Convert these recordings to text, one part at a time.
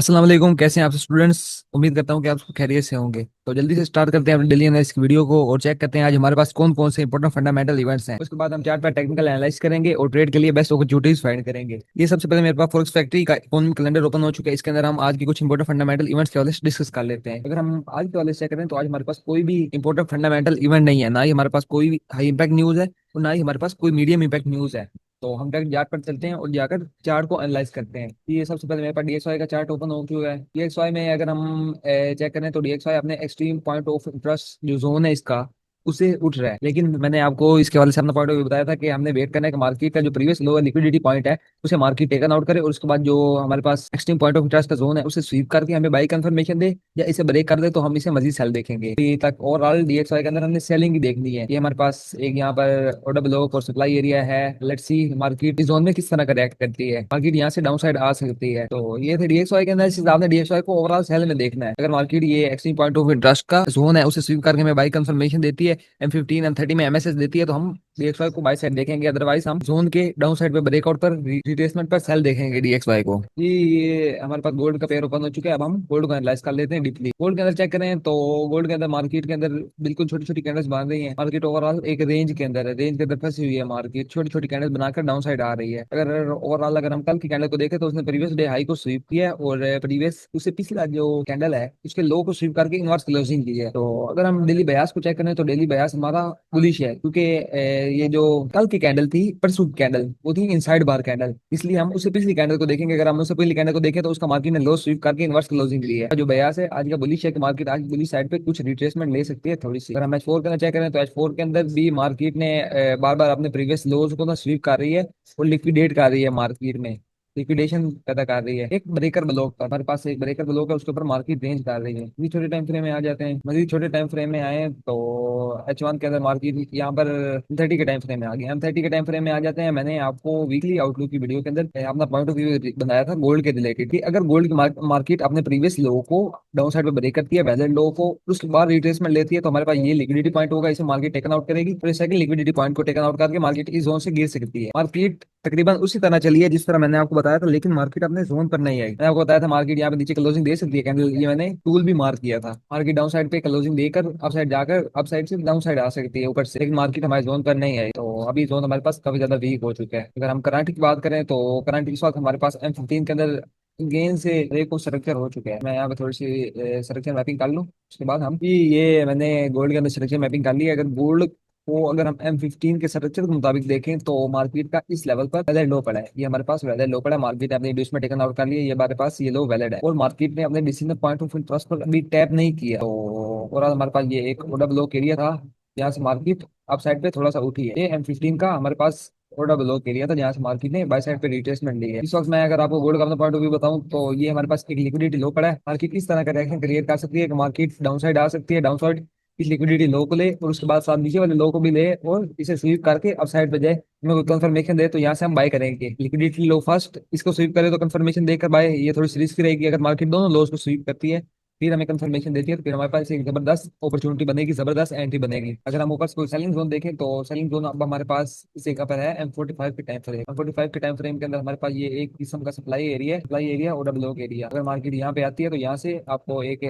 अस्सलाम वालेकुम। कैसे हैं आप स्टूडेंट्स? उम्मीद करता हूँ कि आप सब खैरियत से होंगे। तो जल्दी से स्टार्ट करते हैं अपनी डेली एनालिसिस की वीडियो को और चेक करते हैं आज हमारे पास कौन कौन से इंपॉर्टेंट फंडामेंटल इवेंट्स हैं। उसके बाद हम चार्ट पर टेक्निकल एनालाइज करेंगे और ट्रेड के लिए बेस्ट अपॉर्चुनिटीज फाइंड करेंगे। ये सबसे पहले मेरे पास फॉरेक्स फैक्ट्री का इकोनॉमिक कैलेंडर ओपन हो चुका है। इसके अंदर हम आज की कुछ इंपॉर्टेंट फंडामेंटल इवेंट्स के हवाले से डिस्कस कर लेते हैं। अगर हम आज के हवाले से चेक करें तो आज हमारे पास कोई भी इंपॉर्टेंट फंडामेंटल इवेंट नहीं है, ना ही हमारे पास कोई हाई इंपैक्ट न्यूज है और ना ही हमारे पास कोई मीडियम इंपैक्ट न्यूज है। तो हम डायरेक्ट चार्ट पर चलते हैं और जाकर चार्ट को एनालाइज करते हैं। ये सबसे पहले मेरे पास डीएक्सवाई का चार्ट ओपन हो चुका है। डीएक्सवाई में अगर हम चेक करें तो डीएक्सवाई अपने एक्सट्रीम पॉइंट ऑफ इंटरेस्ट जो जोन है इसका उसे उठ रहा है। लेकिन मैंने आपको इसके वाले से अपना पॉइंट ऑफ व्यू बताया था कि हमने वेट करना है कि मार्केट का जो प्रीवियस लो लिक्विडिटी पॉइंट है उसे मार्केट टेकन आउट करे और उसके बाद जो हमारे पास एक्सट्रीम पॉइंट ऑफ इंटरेस्ट का जोन है उसे स्वीप करके हमें बाई कंफर्मेशन दे या इसे ब्रेक कर दे तो हम इसे मजीद सेल देखेंगे। अभी तक ओवरऑल डीएक्सवाई के अंदर हमने सेलिंग ही देखनी है। ये हमारे पास एक यहाँ पर ऑर्डर ब्लॉक और सप्लाई एरिया है। लेट्स सी मार्केट इस जोन में किस तरह का रिएक्ट करती है। मार्केट यहाँ से डाउन साइड आ सकती है। तो ये थे डीएक्सवाई के अंदर। इस हिसाब से डीएक्सवाई को ओवरऑल सेल में देखना है। अगर मार्केट ये एक्सट्रीम पॉइंट ऑफ इंटरेस्ट का जोन है उसे स्वीप करके हमें बाई कंफर्मेशन देती है, M15 M30 में एमएसएस देती है, तो हम डीएक्सवाई को बाई साइड देखेंगे। अदरवाइज हम जोन के डाउन साइड पे ब्रेकआउट पर रिट्रेसमेंट पर सेल देखेंगे डीएक्सवाई को। ये हमारे पास गोल्ड का पेयर ओपन हो चुका है। अब हम गोल्ड को एनालाइज कर लेते हैं डीपली। गोल्ड के अंदर चेक करें तो गोल्ड के अंदर मार्केट के अंदर बिल्कुल छोटी छोटी कैंडल्स बन रही है। मार्केट ओवरऑल एक रेंज के अंदर है। रेंज के अंदर फंसी हुई है। मार्केट छोटी छोटी कैंडल्स बनाकर डाउन साइड आ रही है। अगर ओवरऑल अगर हम कल की कैंडल को देखें तो उसने प्रीवियस डे हाई को स्वीप किया है और प्रीवियस उससे पिछला जो कैंडल है उसके लो को स्वीप करके इनवर्स क्लोजिंग की है। तो अगर हम डेली बयास को चेक करें तो डेली बयास हमारा बुलिश है, क्योंकि ये जो कल की कैंडल थी, परसों की कैंडल, वो थी इनसाइड बार कैंडल, इसलिए हम उससे पिछली कैंडल को देखेंगे। अगर हम उससे पिछली कैंडल को देखें तो उसका मार्केट ने लो स्वीप करके इनवर्स क्लोजिंग ली है। जो बयास है आज का बुलिश है कि मार्केट आज बुलिश साइड पे कुछ रिट्रेसमेंट ले सकती है थोड़ी सी। अगर हम H4 के अंदर चेक करें तो H4 के अंदर भी मार्केट ने बार बार अपने प्रीवियस लोज को ना स्वीप कर रही है और लिक्विडेट कर रही है। मार्केट में लिक्विडेशन पैदा कर रही है। एक ब्रेकर ब्लॉक का हमारे पास एक ब्रेकर ब्लॉक है, उसके ऊपर मार्केट रेंज कर रही है। मजीद छोटे टाइम फ्रेम में आ जाते हैं। मजीद छोटे टाइम फ्रेम में आए तो H1 के अंदर मार्केट यहाँ पर M30 के टाइम फ्रेम में आ गया। M30 के टाइम फ्रेम में आ जाते हैं। मैंने आपको वीकली आउटलुक की वीडियो के अंदर अपना पॉइंट ऑफ व्यू बनाया था गोल्ड के रिलेटेड कि अगर गोल्ड की मार्केट अपने प्रीवियस लो को डाउन साइड पे ब्रेक करती है, वैलिड लो को, उसके बाद रिट्रेसमेंट लेती है, तो हमारे पास ये लिक्विडिटी पॉइंट होगा। इसे मार्केट टेकन आउट करेगी और सेकंड लिक्विडिटी पॉइंट को टेकन आउट करके मार्केट इस जोन से गिर सकती है। मार्केट तकरीबन उसी तरह चली है जिस तरह मैंने आपको बताया था, लेकिन मार्केट अपने जोन पर नहीं आई। मैंने आपको बताया था मार्केट यहाँ पे नीचे क्लोजिंग दे सकती है कैंडल, ये मैंने टूल भी मार्क किया था। मार्केट डाउन साइड पे क्लोजिंग देकर अप साइड जाकर अप साइड से डाउन साइड आ सकती है ऊपर से, लेकिन मार्केट हमारे जोन पर नहीं आई। तो अभी जोन हमारे पास काफी ज्यादा वीक हो चुका है। अगर हम करंट की बात करें तो करंट इस वक्त हमारे पास M15 के अंदर गेन से एक स्ट्रक्चर हो चुके हैं। मैं यहाँ पे थोड़ी सी स्ट्रक्चर मैपिंग कर लूँ, उसके बाद हम ये मैंने गोल्ड के अंदर स्ट्रक्चर मैपिंग कर ली है। अगर गोल्ड को अगर हम M15 के स्ट्रक्चर के मुताबिक देखें तो मार्केट का इस लेवल पर वेदर लो पड़ा है। ये हमारे पास वेदर लो पड़ा है। मार्केट ने अपने इंड्यूस में टेकन आउट कर लिया। ये हमारे पास ये लो वैलिड है और मार्केट ने अपने डिसीजन पॉइंट ऑफ इंटरेस्ट पर अभी टैप नहीं किया। तो ओवरऑल हमारे पास ये एक ऑर्डर ब्लॉक एरिया था जहाँ से मार्केट अप साइड पे थोड़ा सा उठी है। ये M15 का हमारे पास ऑर्डर ब्लॉक एरिया था जहाँ से मार्केट ने बाय साइड पे रिट्रेसमेंट ली है। इस वक्त मैं अगर आपको गोल्ड का अपना पॉइंट ऑफ व्यू बताऊं तो ये हमारे पास एक लिक्विडिटी लो पड़ा है। मार्केट इस तरह का रिएक्शन क्रिएट कर सकती है कि मार्केट डाउन साइड आ सकती है, डाउन साइड इस लिक्विडिटी लो को ले और उसके बाद साथ नीचे वाले लो को भी ले और इसे स्वीप करके अप साइड पे जाए, हमें कोई कंफर्मेशन दे तो यहाँ से हम बाय करेंगे। लिक्विडिटी लो फर्स्ट, इसको स्वीप करे तो कंफर्मेशन देकर बाय। ये थोड़ी सी रिस्क रहेगी। अगर मार्केट दोनों लोस को स्वीप करती है फिर हमें कंफर्मेशन देती है तो फिर हमारे पास एक जबरदस्त अपॉर्चुनिटी बनेगी, जबरदस्त एंट्री बनेगी। अगर हम ऊपर से कोई सेलिंग जोन देखें तो सेलिंग जोन अब हमारे पास इस जगह पर है M45 के टाइम फ्रेम। M45 के टाइम फ्रेम के अंदर हमारे पास ये एक किस्म का सप्लाई एरिया और ब्लॉक एरिया। अगर मार्केट यहाँ पे आती है तो यहाँ से आपको एक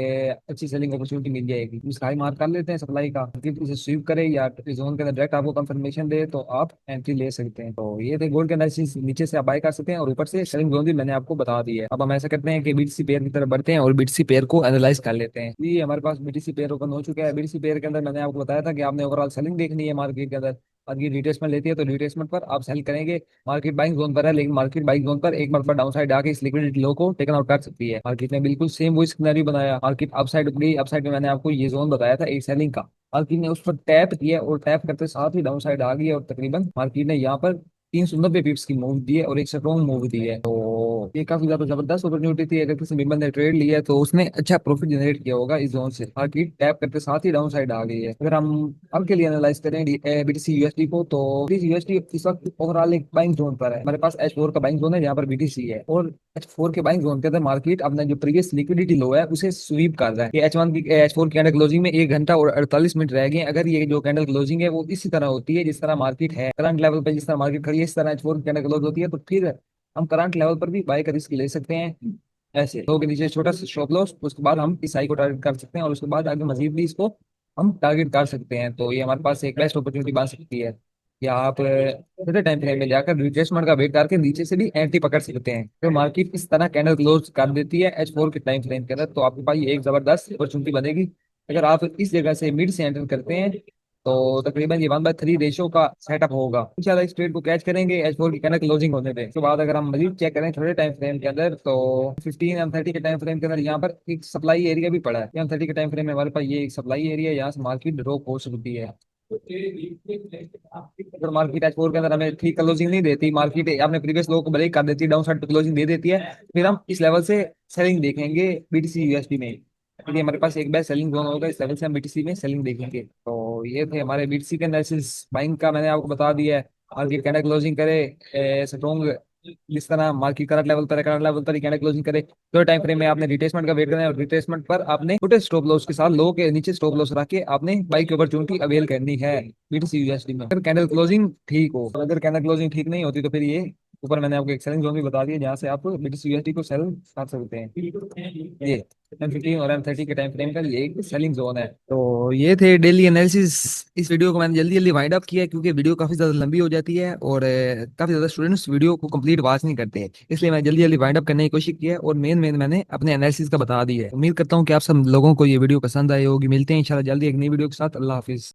अच्छी सेलिंग अपॉर्चुनिटी मिल जाएगी। इसका हाई मार्क कर लेते हैं सप्लाई का, फिर इसे स्वीप करे या जोन के अंदर डायरेक्ट आपको कंफर्मेशन दे तो आप एंट्री ले सकते हैं। तो ये थे गोल्ड के एनालिसिस। नीचे से आप बाय कर सकते हैं और ऊपर से सेलिंग जोन भी मैंने आपको बता दी है। अब हम ऐसा करते हैं कि बीटीसी पेयर की तरफ बढ़ते हैं और बीटीसी पेयर को एनालाइज कर लेते हैं। ये हमारे पास बीटीसी पेयर ओपन हो चुका है। बीटीसी पेयर के अंदर मैंने आपको बताया था कि आपने ओवरऑल सेलिंग देखनी है मार्केट के अंदर। मार्केट रिट्रेसमेंट लेती है तो रिट्रेसमेंट पर आप सेल करेंगे। मार्केट बाइंग जोन पर है, लेकिन मार्केट बाइंग जोन पर एक मरतबा डाउन साइड आके इस लिक्विडिटी लो को टेकन आउट कर सकती है। मार्केट ने बिल्कुल सेम वही सिनेरियो बनाया। मार्केट अप साइड गई। अप साइड में मैंने आपको ये जोन बताया था एक सेलिंग का। मार्केट ने उस पर टैप किया और टैप करते साथ ही डाउन साइड आ गई और तकरीबन मार्केट ने यहाँ पर 390 पिप्स की मूव दी है और एक स्ट्रॉन्ग मूव दी है। तो ये काफी ज्यादा जबरदस्त अपॉर्चुनिटी थी। अगर किसी मेंबर ने ट्रेड लिया है तो उसने अच्छा प्रॉफिट जनरेट किया होगा इस जोन से। मार्केट टैप करते साथ ही डाउन साइड आ गई है। अगर हम अब के लिए एनालाइज करें बीटीसी यूएसडी को तो बीटीसी यूएसडी इस वक्त ओवरऑल एक बाइंग जोन पर है। हमारे पास H4 का बाइंग जोन है जहाँ पर बीटीसी है और H4 के बाइंग जोन के अंदर मार्केट अपना जो प्रीवियस लिक्विडिटी लो है उसे स्वीप कर रहा है। ये H1 की H4 की कैंडल क्लोजिंग में 1 घंटा और 48 मिनट रह गए। अगर ये जो कैंडल क्लोजिंग है वो इसी तरह होती है जिस तरह मार्केट है करंट लेवल पे, जिस तरह मार्केट खड़ी है इस तरह H4 की कैंडल क्लोज होती है तो फिर हम करंट लेवल पर भी बाय का रिस्क ले सकते हैं। ऐसे लो के नीचे छोटा सा स्टॉप लॉस, उसके बाद हम इस हाई को टारगेट कर सकते हैं और उसके बाद आगे मजीद भी इसको हम टारगेट कर सकते हैं। तो ये हमारे पास एक बेस्ट अपॉर्चुनिटी बन सकती है। या आप छोटे टाइम फ्रेम में जाकर रिट्रेसमेंट का वेट करके नीचे से भी एंट्री पकड़ सकते हैं। तो मार्केट इस तरह कैंडल क्लोज कर देती है H4 के टाइम फ्रेम के अंदर, तो आपके पास ये एक जबरदस्त अपॉर्चुनिटी बनेगी। अगर आप इस जगह से मिड से एंटर करते हैं तो तकरीबन ये 1/3 रेशो का सेटअप होगा। इंशाल्लाह इस ट्रेड को कैच करेंगे H4 की कैंडल क्लोजिंग होने पे। उसके बाद अगर हम मजीद चेक करें थोड़े टाइम फ्रेम के अंदर, तो 15 M30 के टाइम फ्रेम के अंदर यहाँ पर एक सप्लाई एरिया भी पड़ा है। M30 के टाइम फ्रेम में हमारे पास ये एक सप्लाई एरिया है, यहाँ से मार्केट ड्रॉप हो सकती है। अगर मार्केट H4 के अंदर हमें ठीक क्लोजिंग नहीं देती, मार्केट अपने प्रीवियस लो को ब्रेक कर देती है, डाउन साइड पे क्लोजिंग दे देती है, फिर हम इस लेवल से सेलिंग देखेंगे BTC USD में, क्योंकि हमारे पास एक बेस्ट सेलिंग जोन होगा। इस लेवल से हम BTC में सेलिंग देखेंगे। तो ये थे हमारे BTC के एनालिसिस। बाइंग का मैंने आपको बता दिया है। मार्केट कैंडल क्लोजिंग करे स्ट्रॉन्ग, जिस तरह मार्केट करंट लेवल पर ही कैंडल क्लोजिंग करे, तो टाइम फ्रेम में आपने रिट्रेसमेंट का वेट करना है और रिट्रेसमेंट पर आपने छोटे स्टॉप लॉस के साथ लो के नीचे स्टॉप लॉस रख के आपने बाई की अपॉर्चुनिटी अवेल करनी है BTC USD में। अगर कैंडल क्लोजिंग ठीक हो, अगर कैंडल क्लोजिंग ठीक नहीं होती तो फिर ये ऊपर मैंने आपको एक सेलिंग जोन भी बता दिया जहाँ से आप BTC USD को सेल कर सकते हैं। ये M15 और M30 के टाइम फ्रेम का ये एक सेलिंग जोन है। तो ये थे डेली एनालिसिस। इस वीडियो को मैंने जल्दी जल्दी वाइंड अप किया है, क्योंकि वीडियो काफी ज्यादा लंबी हो जाती है और काफी ज्यादा स्टूडेंट्स वीडियो को कंप्लीट वॉच नहीं करते हैं, इसलिए मैं जल्दी जल्दी वाइंड अप करने की कोशिश की है और मेन मेन मैंने अपने एनालिसिस का बता दी है। उम्मीद करता हूँ कि आप सब लोगों को ये वीडियो पसंद आई होगी। मिलते हैं इंशाल्लाह जल्दी एक नई वीडियो के साथ। अल्लाह हाफिज।